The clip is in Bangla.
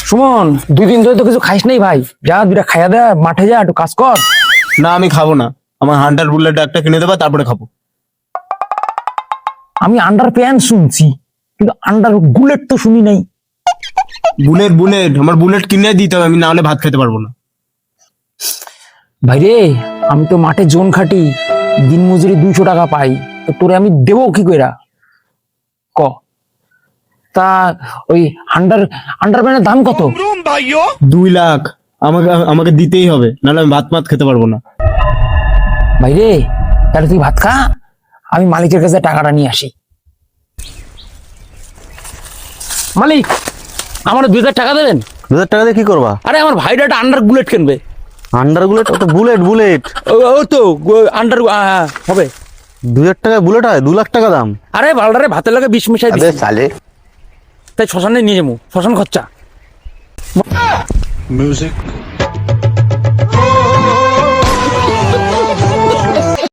সুমন, 2 দিন ধরে তো কিছু খাইস নাই ভাই, যা 2টা খাইয়া দে, মাঠে যা একটু কাজ কর। না আমি খাবো না, আমার হান্টার বুলেট একটা কিনে দেবা তারপরে খাবো। আমি আন্ডার প্যান শুনছি, কিন্তু আন্ডার বুলেট তো শুনি নাই। বুলেট বুলেট আমার বুলেট কিনে দিতে হবে, আমি না হলে ভাত খেতে পারবো না। ভাই রে, আমি তো মাঠে জোন খাটি, দিন মজুরি 200 টাকা পাই, তো তোরে আমি দেবো কি কইরা ক? তা ওই আন্ডার প্যানের দাম কত? 2 লাখ আমাকে আমাকে দিতেই হবে, নাহলে আমি ভাত মাত খেতে পারবো না। ভাই রে, তাহলে তুই ভাত খা, আমি মালিকের কাছে টাকাটা নিয়ে আসি। মালিক, আমার 2000 টাকা দেবেন। 2000 টাকা দিয়ে কি করবা? আরে আমার ভাইটা একটা আন্ডার বুলেট কিনবে। Under bullet? ওটা বুলেট বুলেট ও তো আন্ডার হবে। 2000 টাকায় বুলেট হয়? 2 লাখ টাকা দাম। আরে বালডারে ভাতের লাগে 20 মিশাই দিছি, সালে তাই শ্মশানে নিয়ে যাবো, শ্মশান খরচা। Music.